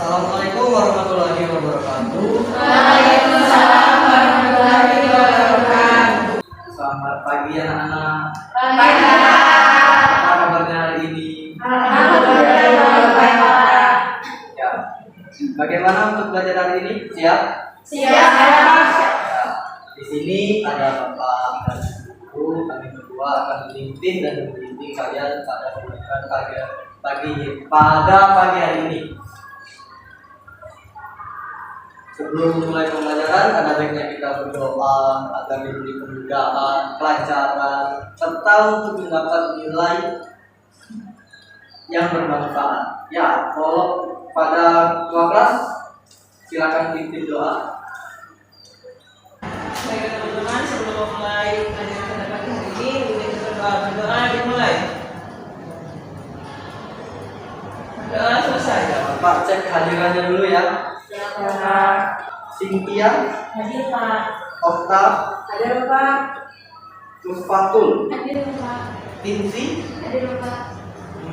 Assalamualaikum warahmatullahi wabarakatuh. Waalaikumsalam warahmatullahi wabarakatuh. Selamat pagi anak-anak. Pagi. Apa kabarnya hari ini? Alhamdulillah baik. Ya. Bagaimana untuk belajar hari ini? Siap? Siap. Di sini ada Bapak dan Ibu. Kami berdua akan memimpin dan membimbing kalian pada pembelajaran pada pagi hari ini. Sebelum mulai pembelajaran, ada baiknya kita berdoa agar diberi kemudahan, kelancaran, serta untuk mendapat nilai yang bermanfaat. Ya, kalau pada ketua kelas, silakan pimpin doa. Baik teman-teman, sebelum memulai pelajaran pada pagi hari ini, kita berdoa dimulai. Doa selesai. Ya, Pak, cek kehadirannya dulu ya. Cynthia, Hadir Pak. Okta, Hadir Pak. Musfatul, Hadir Pak. Tinsi, Hadir Pak.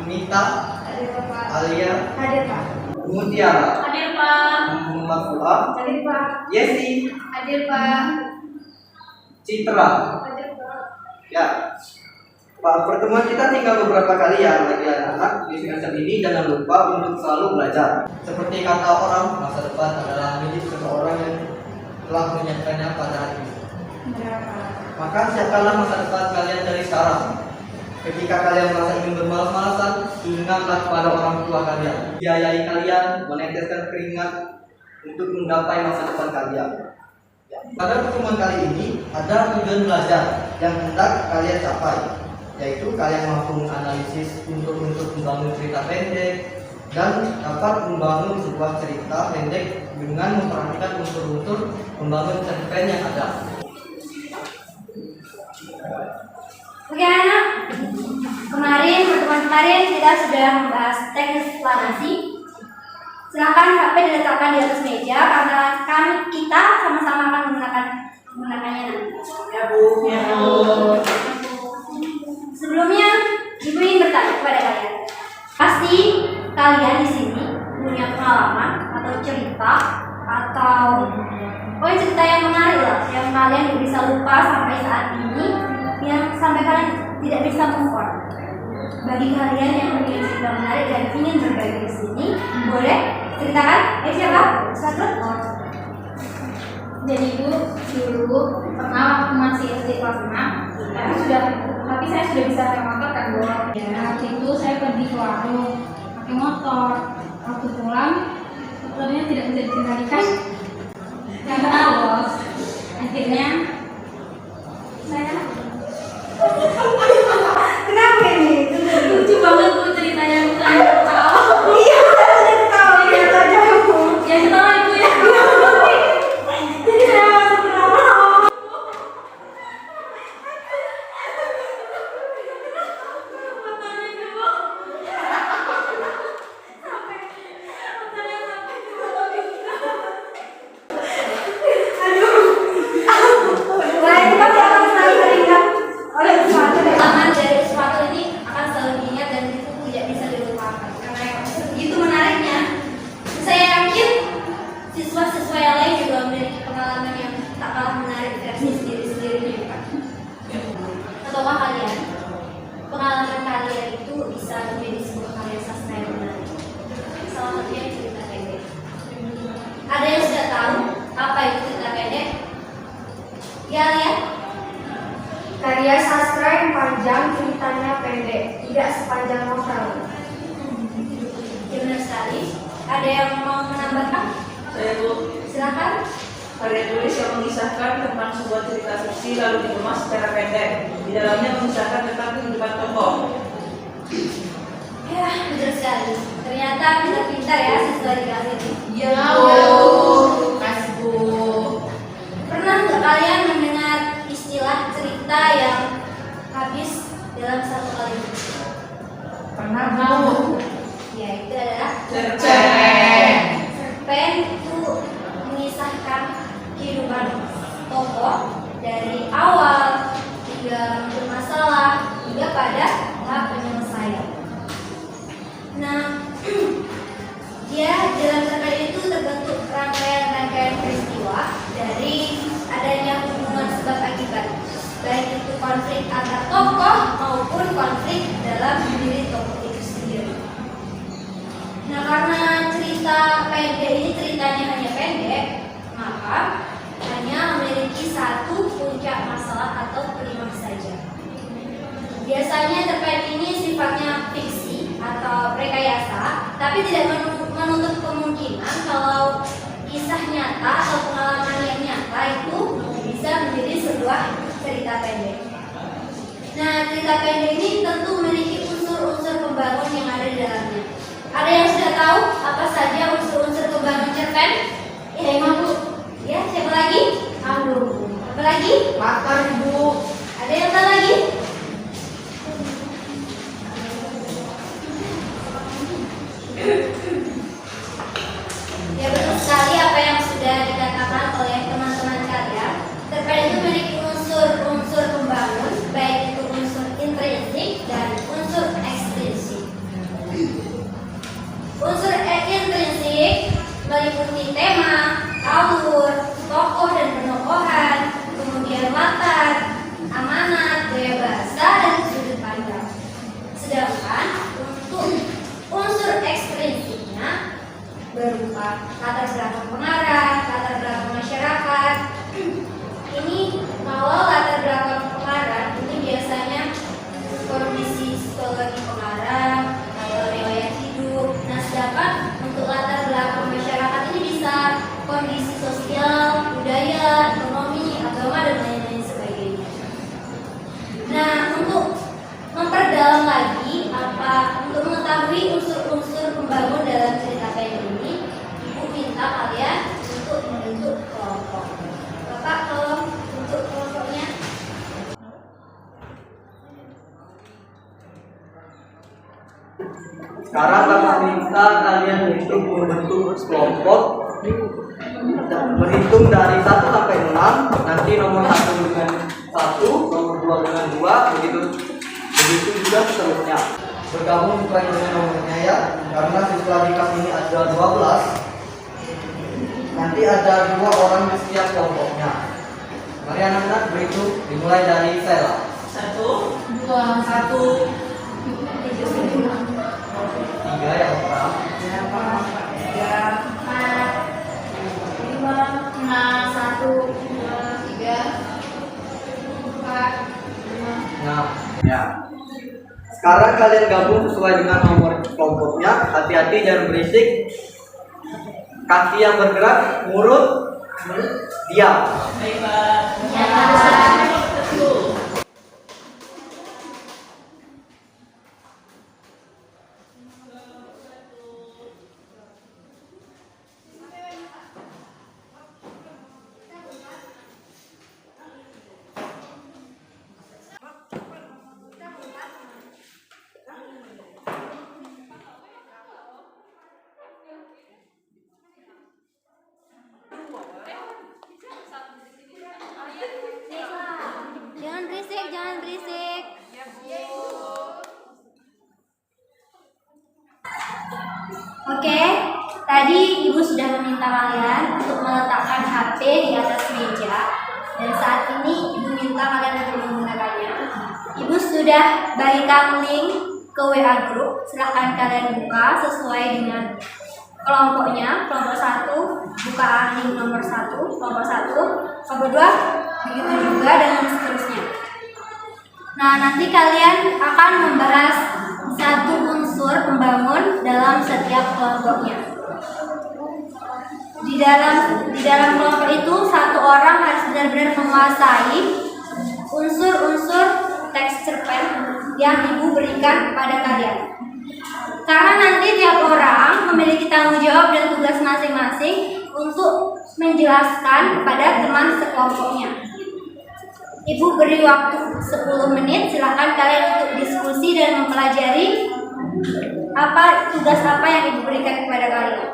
Mita, Hadir Pak. Alia, Hadir Pak. Mutiara, Hadir Pak. Muhammad Fuad, Hadir Pak. Yesi, Hadir Pak. Citra. Hadir Pak. Ya, Pak, pertemuan kita tinggal beberapa kali ya bagi anak-anak di semester ini. Jangan lupa untuk selalu belajar. Seperti kata orang, masa depan adalah milik seseorang yang telah menyiapkannya pada hari ini. Maka siapkanlah masa depan kalian dari sekarang. Ketika kalian merasa ingin bermalas-malasan, ingatlah kepada orang tua kalian. Biayai kalian, meneteskan keringat untuk menggapai masa depan kalian. Ya. Pada pertemuan kali ini ada tujuan belajar yang hendak kalian capai, yaitu kalian mampu menganalisis untuk membangun cerita pendek dan dapat membangun sebuah cerita pendek dengan memperhatikan unsur-unsur membangun cerpen yang ada. Oke anak, pertemuan kemarin kita sudah membahas teknis eksplanasi. Silakan HP diletakkan di atas meja karena kita sama-sama akan menggunakannya nanti. Ya Bu. Ya Bu. Sebelumnya, Ibu ingin bertanya kepada kalian. Pasti kalian di sini punya pengalaman atau cerita atau cerita yang menarik lah, yang kalian tidak bisa lupa sampai saat ini, yang sampai kalian tidak bisa move on. Bagi kalian yang punya cerita menarik dan ingin berbagi di sini, boleh ceritakan. Siapa? Satu. Jadi Bu, dulu pernah waktu masih SD kelas 6, tapi saya sudah bisa naik motor kan Bu. Ya, waktu itu saya pergi ke warung pakai motor. Waktu pulang, motornya tidak bisa dikendalikan karena bos. Akhirnya saya Kenapa ini? lucu banget Bu ceritanya, bukan ketawa. Iya, saya sudah tahu ya saja Bu. Ya ketawa Ibu ya. Jadi saya masuk ke dalam. Mulai kita akan selalu teringat oleh sepatu. Pengalaman dari sepatu ini akan selalu diingat dan itu tidak bisa dilupakan karena itu menariknya. Saya yakin siswa-siswa yang lain juga memiliki pengalaman yang tak kalah menarik versi sendiri-sendirinya bukan? Ataukah kalian pengalaman kalian itu bisa menjadi sebuah karya sastra yang menarik? Salah satunya cerita pendek. Ada yang sudah tahu apa itu cerita pendek? Ya lihat. Karya sastra yang panjang, ceritanya pendek, tidak sepanjang novel. Ya benar sekali. Ada yang mau menambahkan? Saya Bu. Silakan. Karya tulis yang mengisahkan tentang sebuah cerita fiksi lalu dikemas secara pendek. Di dalamnya mengisahkan tentang kehidupan tokoh. Ya, betul sekali. Ternyata pintar-pintar ya siswa di kelas ini. Ya Bu. Kasih Bu. Pernah nggak kalian mendengar istilah cerita yang habis dalam satu kalimat? Pernah Bu. Ya, itu adalah Cerpen. cerpen. Itu mengisahkan kehidupan tokoh dari awal hingga bermasalah hingga pada tahap penyelesaian. Nah, dia dalam cerpen dalam mendiri tokoh itu sendiri. Nah, karena cerita pendek ini ceritanya hanya pendek, maka hanya memiliki satu puncak masalah atau klimaks saja. Biasanya cerpen ini sifatnya fiksi atau rekayasa, tapi tidak menutup kemungkinan kalau kisah nyata atau pengalaman yang nyata itu bisa menjadi sebuah cerita pendek. Nah, cerita pendek ini tentu memiliki unsur-unsur pembangun yang ada di dalamnya. Ada yang sudah tahu apa saja unsur-unsur pembangun cerpen? Ya, Imam Bu. Ya, siapa lagi? Aduh. Apa lagi? Makan Ibu. Ada yang tahu lagi? Ya, betul sekali apa yang sudah dikatakan oleh teman-teman kalian. Cerpen itu memiliki unsur-unsur pembangun, baik itu unsur intrinsik dan unsur ekstrinsik. Unsur intrinsik meliputi tema, alur, tokoh dan penokohan, kemudian latar, amanat, gaya bahasa, dan sudut pandang. Sedangkan untuk unsur ekstrinsiknya berupa latar belakang pengarang, latar belakang masyarakat. Ini kalau latar belakang pengarang ini biasanya kondisi psikologi pengarang atau riwayat hidup. Nah, sedangkan untuk latar belakang masyarakat ini bisa kondisi sosial, budaya, ekonomi, agama, dan lain-lain sebagainya. Nah, untuk memperdalam lagi untuk mengetahui unsur-unsur pembangun dalam cerita pendek ini, Ibu minta kalian untuk membentuk kelompok. Bapak tolong bentuk kelompoknya. Sekarang Bapak minta kalian untuk membentuk kelompok berhitung dari 1 sampai 6. Nanti nomor 1 dengan 1, nomor 2 dengan 2, begitu juga seterusnya. Bergabung sesuai dengan nomornya ya. Karena siswa di kelas ini ada 12. Nanti ada 2 orang di setiap kelompoknya. Mari anak-anak berhitung, dimulai dari Sela. 1, 2, 1, 3 ya Bapak. 6. Ya. Sekarang kalian gabung sesuai dengan nomor kelompoknya. Hati-hati jangan berisik. Kaki yang bergerak, mulut diam. baik Pak. Ya. Betul. Jangan berisik, jangan berisik. Oke, tadi Ibu sudah meminta kalian untuk meletakkan HP di atas meja. Dan saat ini Ibu minta kalian untuk menggunakannya. Ibu sudah bagikan link ke WA group. Silahkan kalian buka sesuai dengan kelompoknya. Kelompok 1, buka link nomor 1, kelompok 1, kelompok 2, begitu juga dan seterusnya. Nah, nanti kalian akan membahas satu unsur pembangun dalam setiap kelompoknya. Di dalam kelompok itu satu orang harus benar-benar menguasai unsur-unsur teks cerpen yang Ibu berikan kepada kalian. Karena nanti tiap orang memiliki tanggung jawab dan tugas masing-masing untuk menjelaskan kepada teman sekelompoknya. Ibu beri waktu 10 menit, silakan kalian untuk diskusi dan mempelajari tugas apa yang Ibu berikan kepada kalian.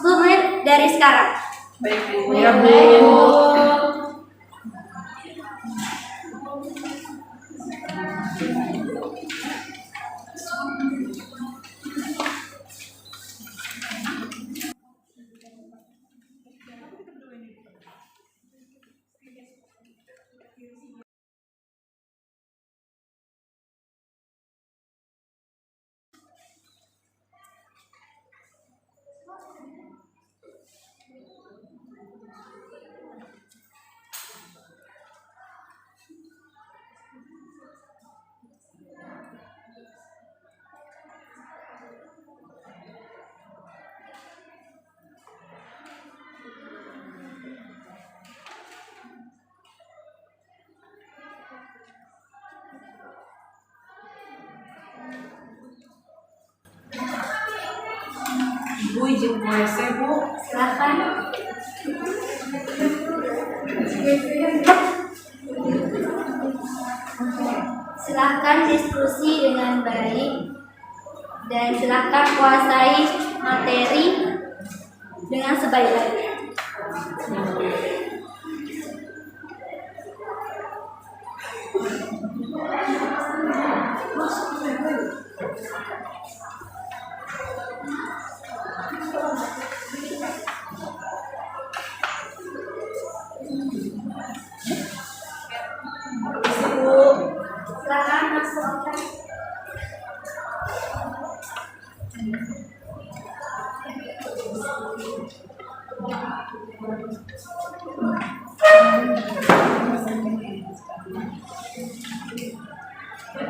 10 menit dari sekarang. Baik Bu. Ya, Bu. Ibu izin ke WC, Bu. Silakan. Silakan diskusi dengan baik dan silakan kuasai materi dengan sebaik-baiknya. Silakan masuk.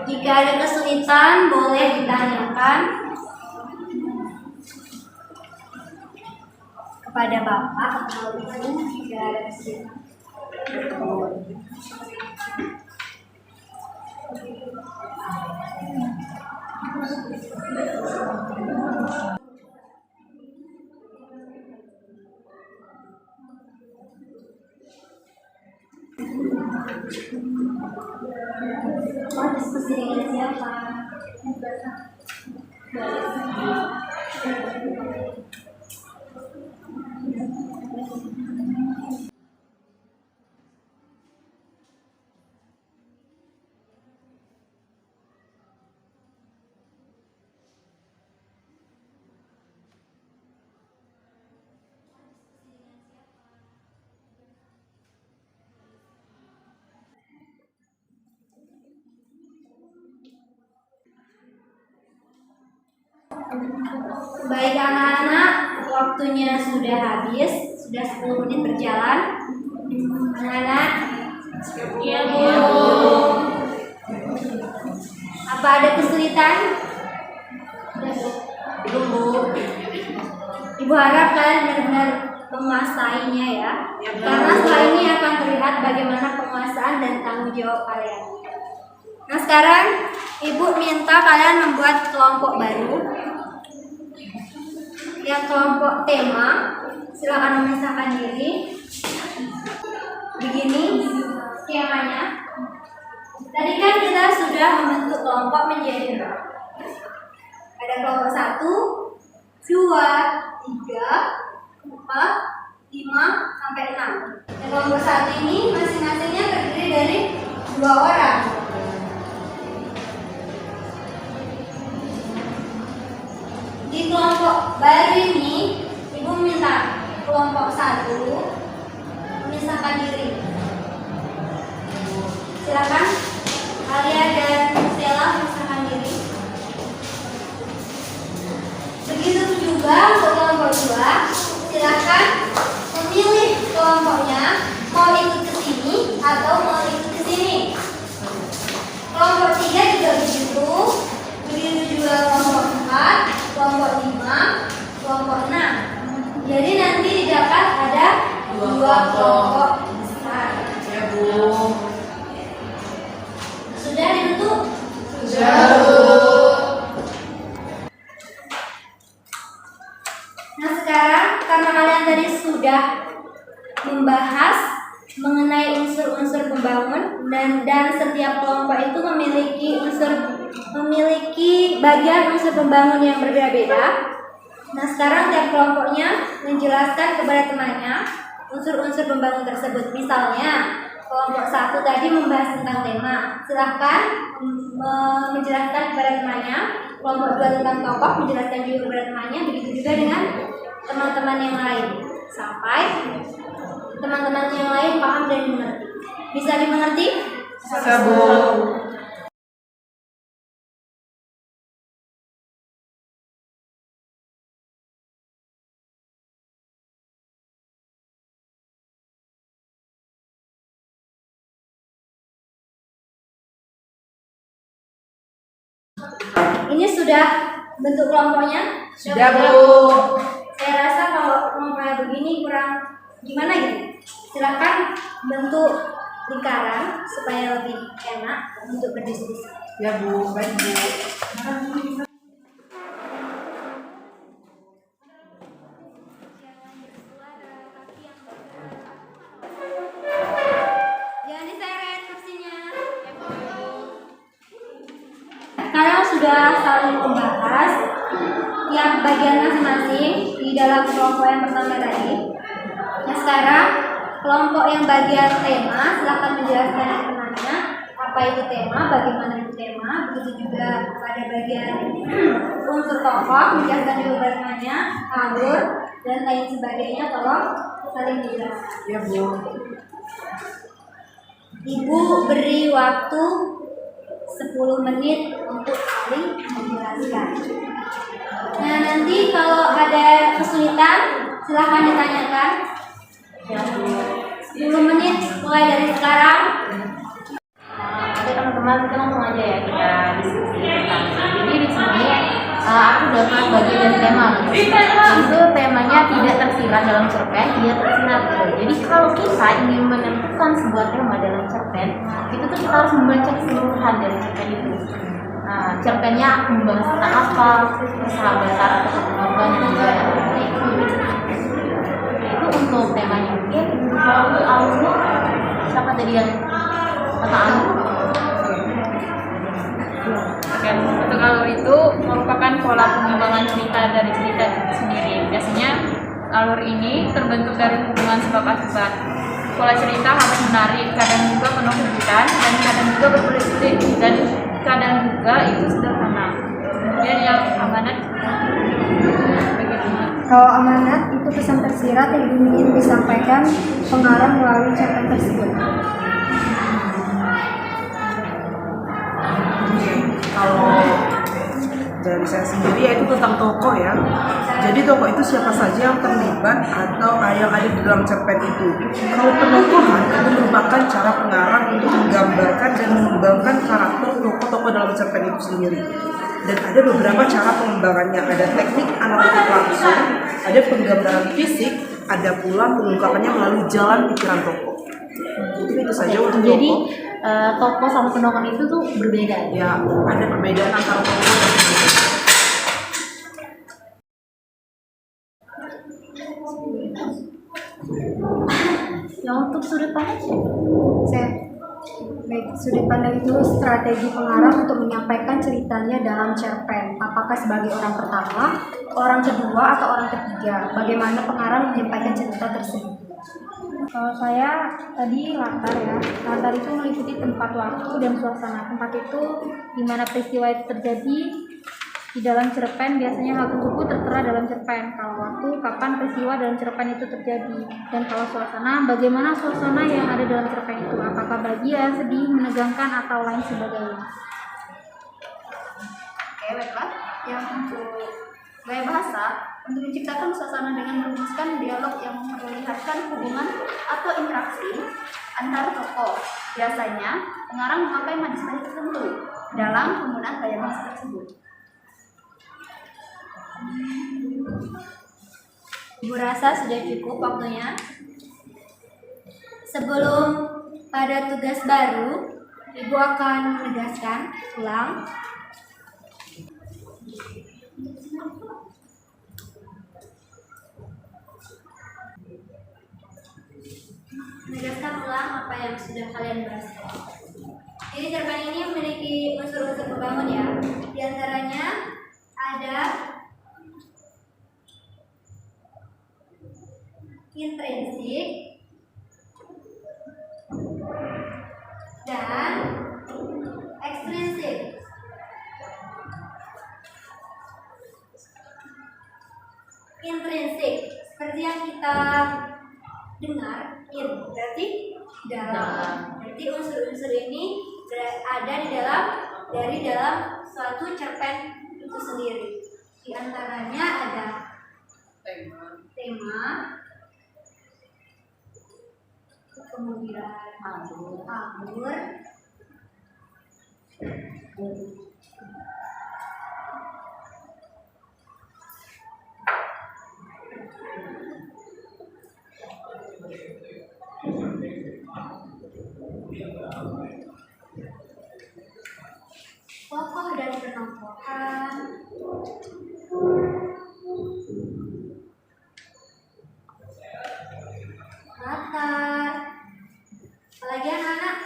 Jika ada kesulitan boleh ditanyakan kepada Bapak atau Ibu jika ada kesulitan. Mau diskusi dengan siapa? Baik anak-anak, waktunya sudah habis, sudah 10 menit berjalan. Anak-anak, Iya, Bu. apa ada kesulitan? Belum, Bu. Ibu harap kalian benar-benar menguasainya ya. Ya, Bu. Karena setelah ini akan terlihat bagaimana penguasaan dan tanggung jawab kalian. Nah sekarang Ibu minta kalian membuat kelompok baru. Yang kelompok tema, silakan memisahkan diri. Begini skemanya. Tadi kan kita sudah membentuk kelompok menjadi berapa? Ada kelompok 1, 2, 3, 4, 5, sampai 6. Dan kelompok 1 ini masing-masingnya terdiri dari 2 orang. Di kelompok baru ini, Ibu minta kelompok 1 memisahkan diri. Silakan Alia dan Stella memisahkan diri. Begitu juga untuk kelompok 2, silakan memilih kelompoknya mau ikut ke sini atau mau ikut ke sini. Kelompok 3 juga begitu. Begitu juga kelompok 4, kelompok 5, kelompok 6. Jadi nanti dapat ada 2 kelompok besar. Ya, Bu. Sudah dibentuk? Sudah, Bu. Nah sekarang karena kalian tadi sudah membahas mengenai unsur-unsur pembangun dan setiap kelompok itu memiliki bagian unsur pembangun yang berbeda-beda. Nah sekarang tiap kelompoknya menjelaskan kepada temannya unsur-unsur pembangun tersebut. Misalnya kelompok 1 tadi membahas tentang tema, silahkan menjelaskan kepada temannya. Kelompok 2 tentang tokoh, menjelaskan juga kepada temannya. Begitu juga dengan teman-teman yang lain, sampai teman-teman yang lain paham dan mengerti. Bisa dimengerti? Bisa, Bu. Ini sudah bentuk kelompoknya? Sudah, Bu. Saya rasa kalau kelompoknya begini kurang gimana gitu. Silakan bentuk lingkaran supaya lebih enak untuk berdiskusi. Ya, Bu. Baik, Bu. sudah saling membahas tiap bagian masing-masing di dalam kelompok yang pertama tadi. Nah sekarang kelompok yang bagian tema silahkan menjelaskan yang penanya apa itu tema, bagaimana itu tema, begitu juga pada bagian unsur tokoh menjelaskan juga bagaimana, alur dan lain sebagainya. Tolong saling dijelaskan. Ya Bu. Ibu beri waktu 10 menit untuk saling menjelaskan. Nah nanti kalau ada kesulitan silahkan ditanyakan. 10 menit mulai dari sekarang. Oke teman-teman, kita langsung aja ya kita diskusi tentang ini. Jadi di sini aku dapat bagian dari tema gitu. Itu temanya tidak tersirat dalam cerpen, tidak tersirat gitu. Jadi kalau kita ingin menentukan sebuah tema dalam cerpen, itu tuh kita harus membaca keseluruhan dari cerpen itu. Nah, cerpennya membahas tentang apa, persahabatan atau pertemuan juga. Itu untuk temanya. Oke, kalau untuk alurnya, siapa tadi yang pertanyaan? Oke, untuk alur itu merupakan pola pengembangan cerita dari cerita itu sendiri. Biasanya alur ini terbentuk dari hubungan sebab akibat. Pola cerita harus menarik, kadang juga penuh kejutan, dan kadang juga berpolitik, dan kadang juga itu sederhana. Kemudian yang amanat, bagaimana? Kalau amanat itu pesan tersirat yang ingin disampaikan pengarang melalui cerpen tersebut. Kalau dari saya sendiri yaitu tentang tokoh ya. Jadi tokoh itu siapa saja yang terlibat atau yang ada di dalam cerpen itu. Kalau penokohan itu merupakan cara pengarang untuk menggambarkan dan mengembangkan karakter tokoh-tokoh dalam cerpen itu sendiri. Dan ada beberapa cara pengembangannya. Ada teknik analitik langsung, ada penggambaran fisik, ada pula pengungkapannya melalui jalan pikiran tokoh. Mungkin itu saja untuk Jadi tokoh. tokoh sama penokohan itu tuh berbeda. Ya, ada perbedaan antara tokoh dan tokoh. Yang untuk sudut pandang Baik, sudut pandang itu strategi pengarang untuk menyampaikan ceritanya dalam cerpen. Apakah sebagai orang pertama, orang kedua, atau orang ketiga? Bagaimana pengarang menyampaikan cerita tersebut? Kalau saya tadi latar ya, latar itu meliputi tempat, waktu, dan suasana. Tempat itu di mana peristiwa itu terjadi. Di dalam cerpen biasanya hal tersebut tertera dalam cerpen. Kalau waktu, kapan peristiwa dalam cerpen itu terjadi. Dan kalau suasana, bagaimana suasana yang ada dalam cerpen itu. Apakah bahagia, sedih, menegangkan, atau lain sebagainya. Oke, baiklah. Yang untuk gaya bahasa, untuk menciptakan suasana dengan merumuskan dialog yang memperlihatkan hubungan atau interaksi antar tokoh. Biasanya, pengarang memakai manis-manis tertentu dalam penggunaan gaya bahasa tersebut. Ibu rasa sudah cukup waktunya. Sebelum pada tugas baru, Ibu akan menegaskan ulang. Menegaskan ulang apa yang sudah kalian bahas. Jadi cerpen ini memiliki unsur-unsur pembangun ya. Di antaranya ada intrinsik dan ekstrinsik. Intrinsik seperti yang kita dengar, berarti dalam. Berarti unsur-unsur ini ada dari dalam suatu cerpen itu sendiri. Di antaranya ada tema, kemudian alur, tokoh dan penampilan, latar, apalagi anak-anak,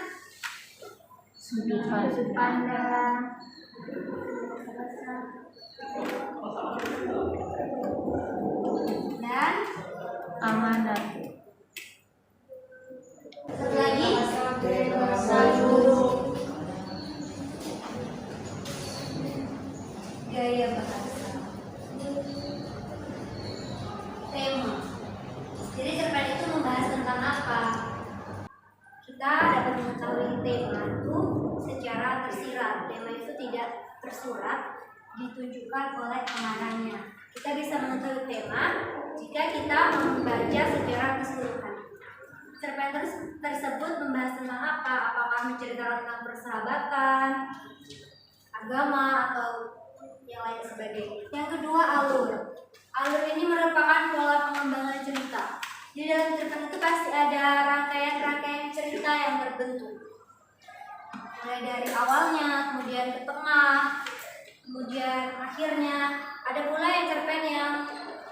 sudut sudut pandang, dan Amanat. satu lagi gaya bahasa. Tema. Jadi cerpen itu membahas tentang apa? Kita dapat mengetahui tema itu secara tersirat. Tema itu tidak tersurat, ditunjukkan oleh pengarangnya. Kita bisa mengetahui tema jika kita membaca secara keseluruhan. Cerpen tersebut membahas tentang apa? Apakah menceritakan tentang persahabatan, agama, atau yang lain sebagainya. Yang kedua, alur. Alur ini merupakan pola pengembangan cerita. Di dalam cerpen itu pasti ada rangkaian-rangkaian cerita yang terbentuk. Mulai dari awalnya, kemudian ke tengah, kemudian akhirnya. Ada pula yang cerpen yang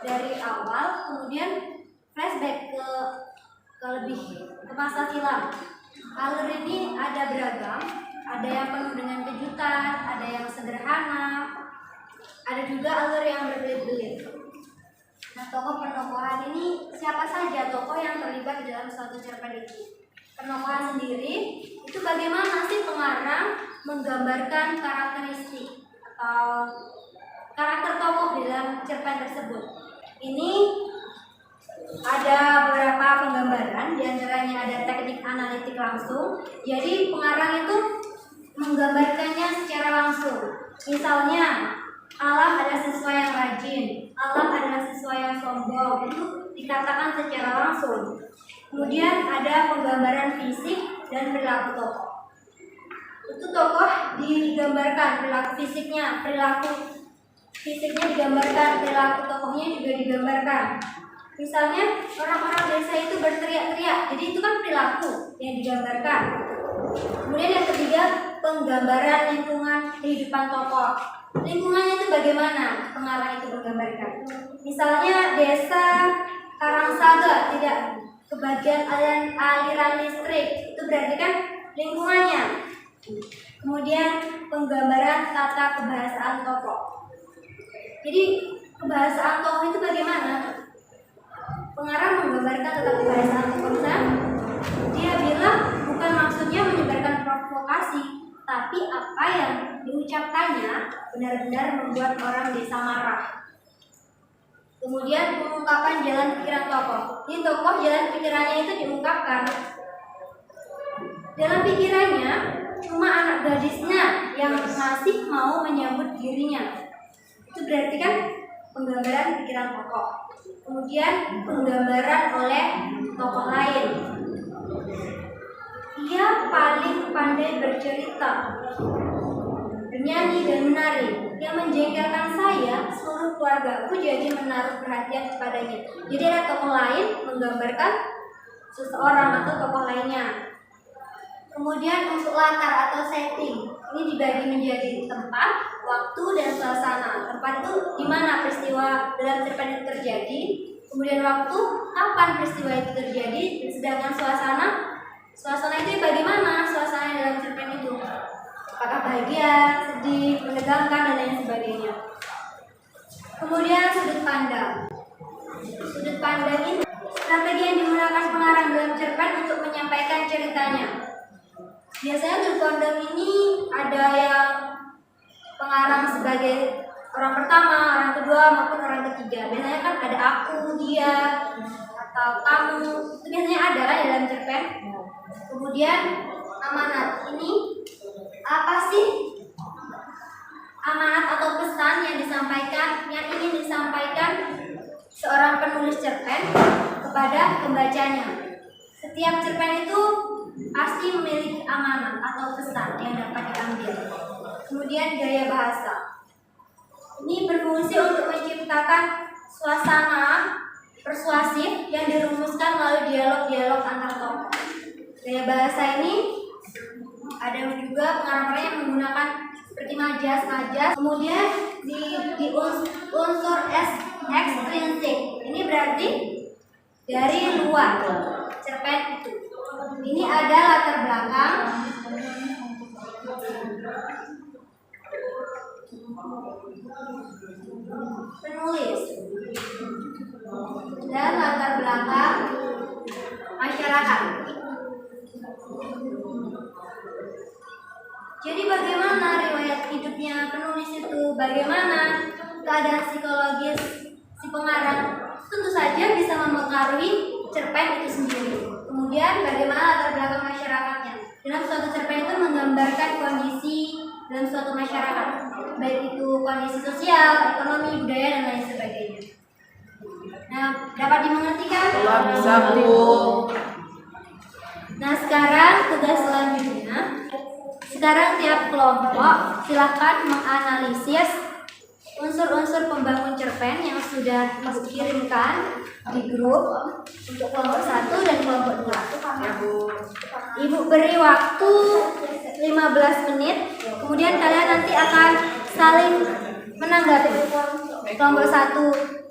dari awal, kemudian flashback ke masa silam. Alur ini ada beragam, ada yang penuh dengan kejutan, ada yang sederhana, ada juga alur yang berbelit-belit. Nah, tokoh penokohan ini siapa saja tokoh yang terlibat di dalam suatu cerpen itu? Penokohan sendiri itu bagaimana sih pengarang menggambarkan karakteristik atau karakter tokoh di dalam cerpen tersebut. Ini ada beberapa penggambaran, diantaranya ada teknik analitik langsung. Jadi pengarang itu menggambarkannya secara langsung. Misalnya, alam adalah siswa yang rajin, alam adalah siswa yang sombong, itu dikatakan secara langsung. Kemudian ada penggambaran fisik dan perilaku tokoh. Itu tokoh digambarkan perilaku fisiknya digambarkan, perilaku tokohnya juga digambarkan. Misalnya orang-orang desa itu berteriak-teriak, jadi itu kan perilaku yang digambarkan. Kemudian yang ketiga, penggambaran lingkungan kehidupan tokoh. Lingkungannya itu bagaimana pengarang itu menggambarkan. Misalnya desa Karangsaga tidak kebagian aliran listrik, itu berarti kan lingkungannya. Kemudian penggambaran tata kebahasaan tokoh. Jadi kebahasaan tokoh itu bagaimana? Pengarang menggambarkan tata kebahasaan tokoh. Dia bilang bukan maksudnya menyebarkan provokasi, tapi apa yang diucapkannya benar-benar membuat orang desa marah. Kemudian pengungkapan jalan pikiran tokoh. Ini tokoh jalan pikirannya itu diungkapkan. Dalam pikirannya cuma anak gadisnya yang masih mau menyambut dirinya. Itu berarti kan penggambaran pikiran tokoh. Kemudian penggambaran oleh tokoh lain. Ia paling pandai bercerita, bernyanyi dan menari. Yang menjengkelkan saya, seluruh keluargaku jadi menaruh perhatian kepadanya. Jadi ada tokoh lain menggambarkan seseorang atau tokoh lainnya. Kemudian untuk latar atau setting, ini dibagi menjadi tempat, waktu, dan suasana. Tempat itu di mana peristiwa dalam cerpen itu terjadi. Kemudian waktu, kapan peristiwa itu terjadi. Sedangkan suasana itu bagaimana suasana dalam cerpen itu. Apakah bahagia, sedih, menegangkan, dan lain sebagainya. Kemudian sudut pandang. Sudut pandang ini strategi yang digunakan pengarang dalam cerpen untuk menyampaikan ceritanya. Biasanya sudut pandang ini ada yang pengarang sebagai orang pertama, orang kedua, maupun orang ketiga. Biasanya kan ada aku, dia, atau kamu. Itu biasanya ada kan dalam cerpen. Kemudian amanat ini apa sih amanat atau pesan yang ingin disampaikan seorang penulis cerpen kepada pembacanya. Setiap cerpen itu pasti memiliki amanat atau pesan yang dapat diambil. Kemudian gaya bahasa. Ini berfungsi untuk menciptakan suasana persuasif yang dirumuskan melalui dialog-dialog antar tokoh. Gaya bahasa ini ada juga pengarang yang menggunakan seperti majas. Kemudian di unsur ekstrinsik. Ini berarti dari luar cerpen itu. Ini ada latar belakang. penulis, dan latar belakang masyarakat. Jadi bagaimana riwayat hidupnya penulis itu, bagaimana keadaan psikologis si pengarang, tentu saja bisa mempengaruhi cerpen itu sendiri. Kemudian bagaimana latar belakang masyarakatnya. Dalam suatu cerpen itu menggambarkan kondisi dalam suatu masyarakat, baik itu kondisi sosial, ekonomi, budaya, dan lain sebagainya. Nah, dapat dimengerti kan? Bisa, Bu. Nah, sekarang tugas selanjutnya. Sekarang tiap kelompok silahkan menganalisis unsur-unsur pembangun cerpen yang sudah dikirimkan di grup untuk kelompok 1 dan kelompok 2. Ibu beri waktu 15 menit, kemudian kalian nanti akan saling menanggapi. Kelompok 1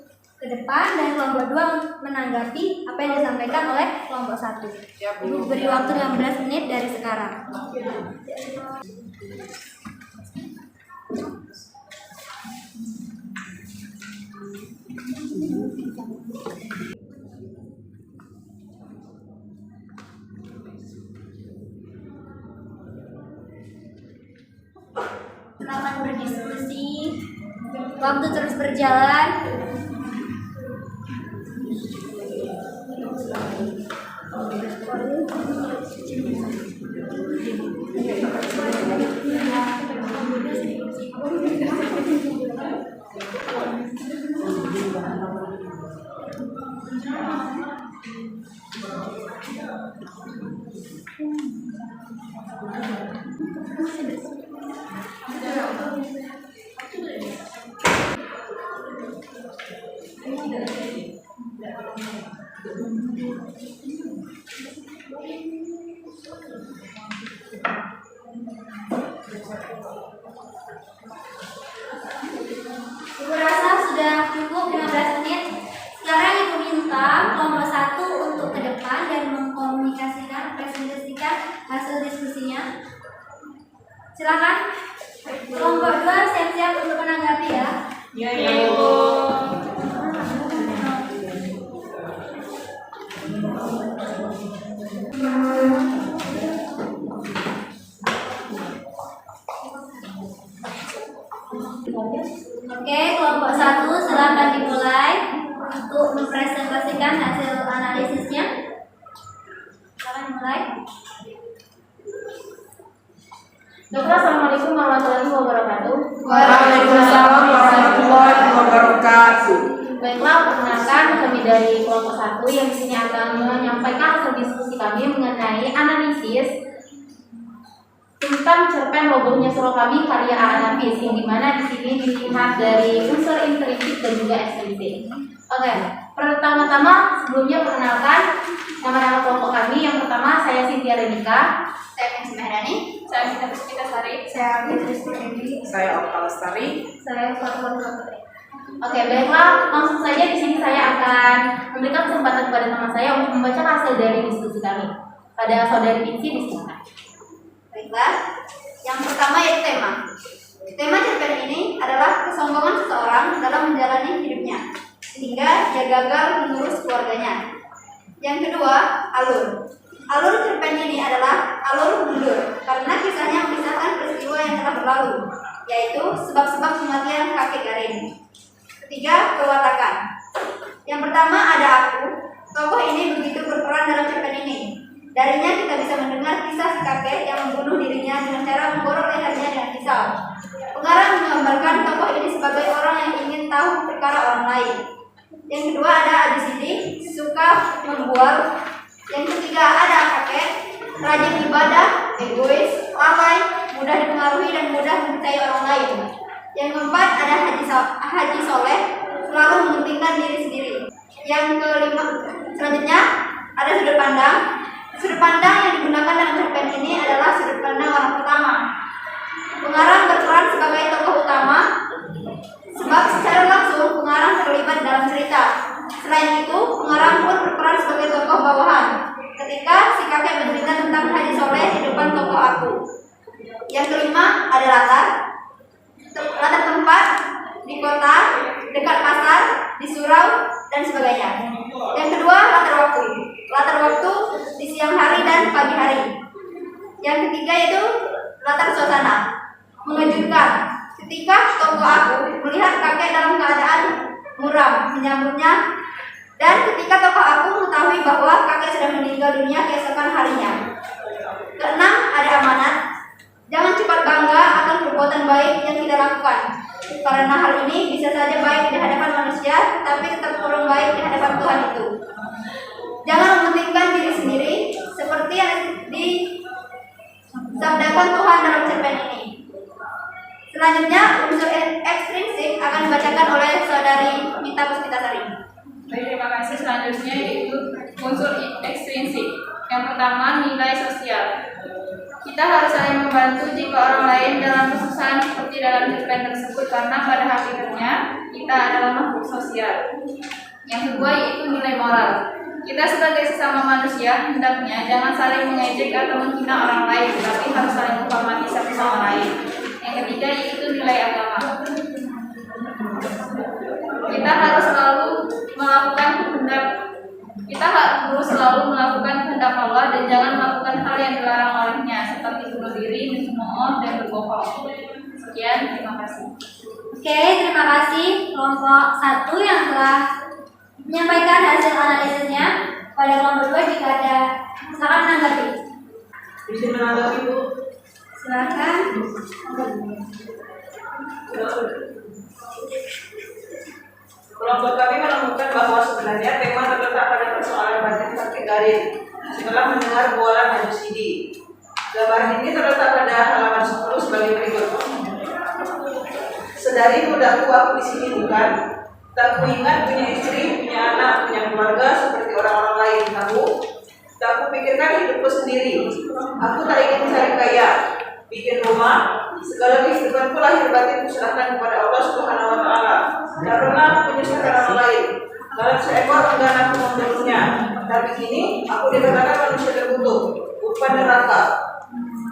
ke depan dan kelompok 2 menanggapi apa yang disampaikan oleh kelompok 1. Ibu beri waktu 15 menit dari sekarang. Silakan berdiskusi. Waktu terus berjalan. Ibu rasa sudah cukup 15 menit. Sekarang Ibu minta kelompok 1 untuk ke depan dan mengkomunikasikan, presentasikan hasil diskusinya. Silakan. Kelompok 2 siap-siap untuk menanggapi ya. Ya, Ibu. Oke, kelompok 1 silakan dimulai untuk mempresentasikan hasil analisisnya. Silakan dimulai. Dokter, Assalamualaikum warahmatullahi wabarakatuh. Waalaikumsalam warahmatullahi wabarakatuh. Baiklah, perkenalkan kami dari kelompok 1 yang di sini akan menyampaikan hasil diskusi kami mengenai analisis tentang cerpen Robohnya Surau Kami karya A.A. Nafis, yang dimana di sini dilihat dari unsur intrinsik dan juga eksplisit. Oke, pertama-tama sebelumnya perkenalkan nama-nama kelompok kami. Yang pertama saya Cynthia Renika, Saya Messi Mehrani. Saya Sita Puspita Sari. Saya Beatrice Purwandi. Saya Okta Lestari. Saya Fatwa Putri. Oke, baiklah, langsung saja di sini saya akan memberikan kesempatan kepada teman saya untuk membaca hasil dari diskusi kami. Pada saudari Pinsi di sini. Baiklah, yang pertama yaitu tema. Tema cerpen ini adalah kesombongan seseorang dalam menjalani hidupnya, sehingga dia gagal mengurus keluarganya. Yang kedua, alur. Alur cerpen ini adalah alur mundur, karena kisahnya mengisahkan peristiwa yang telah berlalu, yaitu sebab-sebab kematian kakek Garin. Ketiga, kewatakan. Yang pertama ada aku. Tokoh ini begitu berperan dalam cerpen ini. Darinya kita bisa mendengar kisah si kakek yang membunuh dirinya dengan cara menggorok lehernya dengan pisau. Pengarang menggambarkan tokoh ini sebagai orang yang ingin tahu perkara orang lain. Yang kedua ada Adi Sidi, suka membual. Yang ketiga ada kakek, rajin ibadah, egois, lalai, mudah dipengaruhi dan mudah mempercayai orang lain. Yang keempat ada Haji Soleh, selalu mementingkan diri sendiri. Yang kelima, selanjutnya ada sudut pandang. Sudut pandang yang digunakan dalam cerpen ini adalah sudut pandang orang pertama. Pengarang berperan sebagai tokoh utama, sebab secara langsung pengarang terlibat dalam cerita. Selain itu, pengarang pun berperan sebagai tokoh bawahan ketika si kakek bercerita tentang Haji Soleh di depan tokoh aku. Yang kelima ada latar tempat kota, dekat pasar, di surau, dan sebagainya. Yang kedua, latar waktu. Latar waktu di siang hari dan pagi hari. Yang ketiga itu latar suasana. Mengejutkan. Ketika tokoh aku melihat kakek dalam keadaan muram menyambutnya, dan ketika tokoh aku mengetahui bahwa kakek sudah meninggal dunia keesokan harinya. Keenam, ada amanat. Jangan cepat bangga akan perbuatan baik yang kita lakukan, karena hal ini bisa saja baik di hadapan manusia, tapi tetap kurang baik di hadapan Tuhan itu. Jangan mementingkan diri sendiri, seperti yang disabdakan Tuhan dalam cerpen ini. Selanjutnya, unsur ekstrinsik akan dibacakan oleh saudari Mita Puspitasari. Baik, terima kasih. Selanjutnya yaitu unsur ekstrinsik. Yang pertama, nilai sosial. Kita harus saling membantu jika orang lain dalam kesusahan seperti dalam cerpen tersebut, karena pada hakikatnya kita adalah makhluk sosial. Yang kedua yaitu nilai moral. Kita sebagai sesama manusia hendaknya jangan saling mengejek atau menghina orang lain, tapi harus saling menghormati satu sama lain. Yang ketiga yaitu nilai agama. Kita harus selalu melakukan kehendak Allah dan jangan melakukan hal yang dilarang olehnya, seperti bunuh diri, mencemooh, dan berbohong. Sekian, terima kasih. Oke, terima kasih kelompok 1 yang telah menyampaikan hasil analisisnya. Pada kelompok 2 jika ada, silakan menanggapi. Bisa menanggapi, Bu? Silakan. Kelompok kami menemukan bahwa sebenarnya tema terletak pada persoalan batin sakit garin setelah mendengar bualan hadis ini. Gambar ini terletak pada halaman 10 sebagai berikut. Sedari mudaku aku di sini bukan, tak kuingat punya istri, punya anak, punya keluarga seperti orang-orang lain. Tak kupikirkan hidupku sendiri. Aku tak ingin mencari kaya, bikin rumah, segala kehidupanku lahir batin kuserahkan kepada Allah Subhanahu wa Ta'ala. Tak pernah menyusahkan orang lain. Dalam seekor enggan aku membunuhnya, tapi kini aku dikatakan manusia terkutuk, umpan neraka.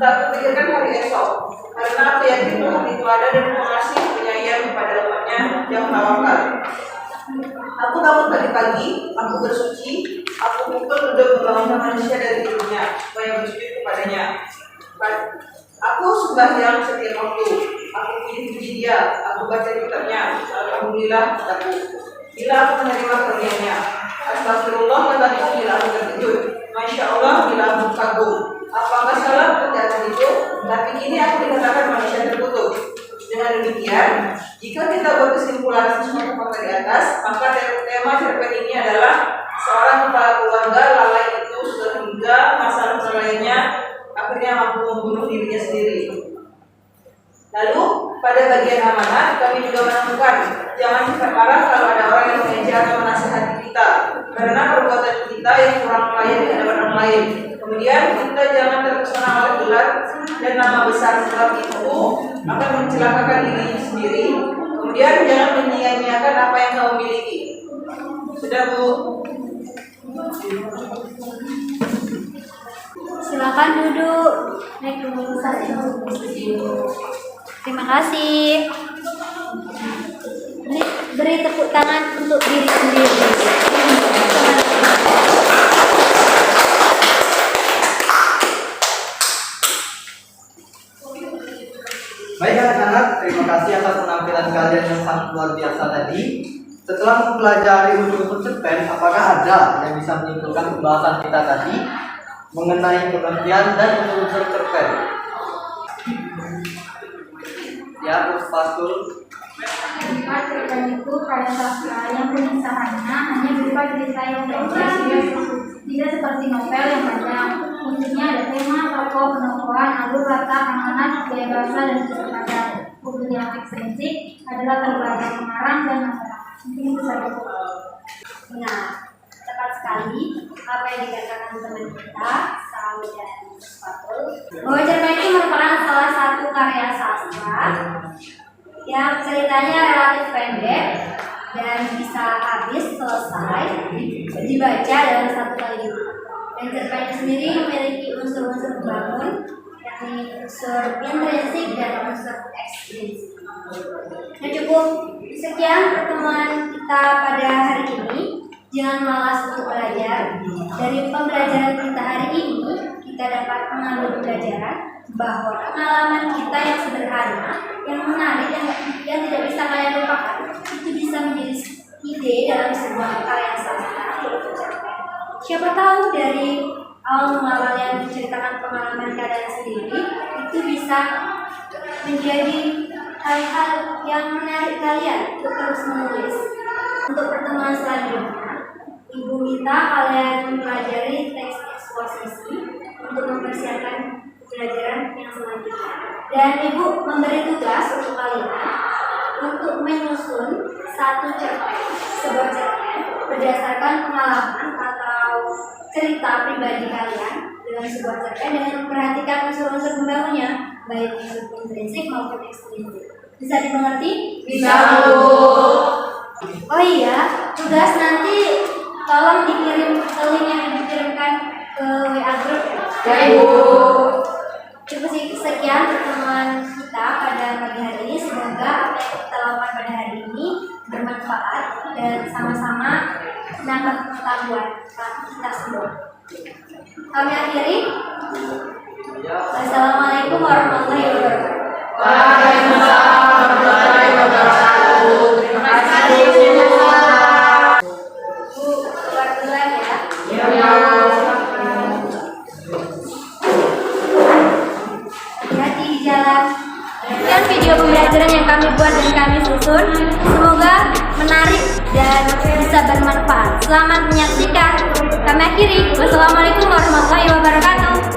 Tak kupikirkan hari esok, karena aku yakin Tuhan itu ada dan mengasih penyayang kepada umatnya yang tawakal. Aku bangun pagi-pagi, aku bersuci, aku pukul duduk membangunkan manusia dari tidurnya, supaya bersujud kepadanya. Aku sembahyang setiap waktu, aku puji dia, aku baca kitabnya, alhamdulillah kataku. Bila aku menerima karunia-Nya, astagfirullah kataku bila aku terkejut, masya Allah bila aku kagum. Apakah salah perkataan itu? Tapi kini aku dikatakan manusia terkutuk. Dengan demikian, jika kita berkesimpulan sesuatu fakta di atas, maka tema cerpen ini adalah seorang kepala keluarga lalai itu sehingga masalah lainnya akhirnya mampu membunuh dirinya sendiri. Lalu pada bagian amanat kami juga menemukan jangan cepat marah kalau ada orang yang mengejar atau menasihati kita, karena perbuatan kita yang kurang layak di hadapan orang lain. Kemudian kita jangan terpesona oleh gelar dan nama besar, sebab itu akan mencelakakan diri sendiri. Kemudian jangan menyia-nyiakan apa yang kau miliki. Sudah, Bu? Silakan duduk. Naik dulu satu. Terima kasih. Ini beri tepuk tangan untuk diri sendiri. Baik anak-anak, terima kasih atas penampilan kalian yang sangat luar biasa tadi. Setelah mempelajari unsur cerpen, apakah ada yang bisa menyimpulkan pembahasan kita tadi mengenai pengertian dan unsur cerpen? Ya, Pastor. Cerpen itu karya sastra yang penyisahannya hanya berupa cerita yang pendek, tidak seperti novel yang panjang. Kuncinya ada tema, tokoh, penokohan, alur, latar, amanat, gaya bahasa, dan kesempatan. Kemudian yang ekstrinsik adalah terbatas pengarang dan masyarakat. Mungkin itu saja. Nah, tepat sekali apa yang dikatakan teman kita, Saul dan Fatul, bahwa cerpen ini merupakan salah satu karya sastra yang ceritanya relatif pendek dan bisa habis selesai dibaca dalam satu kali. Dan cerpen itu sendiri memiliki unsur-unsur pembangun, yakni unsur intrinsik dan unsur ekstrinsik. Nah, cukup Sekian pertemuan kita pada hari ini. Jangan malas untuk belajar. Dari pembelajaran kita hari ini, kita dapat mengambil pelajaran bahwa pengalaman kita yang sederhana, yang menarik, yang tidak bisa kalian lupakan, itu bisa menjadi ide dalam sebuah karya sastra. Siapa tahu dari awal mula kalian menceritakan pengalaman kalian sendiri, itu bisa menjadi hal-hal yang menarik kalian untuk terus menulis. Untuk pertemuan selanjutnya, Ibu minta kalian mempelajari teks eksposisi untuk mempersiapkan pelajaran yang selanjutnya. Dan Ibu memberi tugas untuk kalian untuk menyusun satu cerpen, sebuah cerpen berdasarkan pengalaman atau cerita pribadi kalian dengan sebuah cerpen dengan memperhatikan unsur-unsur pembangunnya, baik unsur intrinsik maupun ekstrinsik. Bisa dimengerti? Bisa, Bu. Oh iya, tugas nanti tolong dikirim ke link yang dikirimkan ke WA group ya. Ya, Ibu. Cukup sekian pertemuan kita pada pagi hari ini. Semoga apa yang kita lakukan pada hari ini bermanfaat dan sama-sama menambah pengetahuan kita semua. Kami akhiri. Wassalamualaikum warahmatullahi wabarakatuh. Waalaikumsalam warahmatullahi wabarakatuh. Terima kasih, Bu. Bu, keluar duluan ya. Ya, Bu. Hati-hati di jalan. Sekian video pembelajaran yang kami buat dan kami susun. Semoga menarik dan bisa bermanfaat. Selamat menyaksikan. Kami akhiri. Wassalamualaikum warahmatullahi wabarakatuh.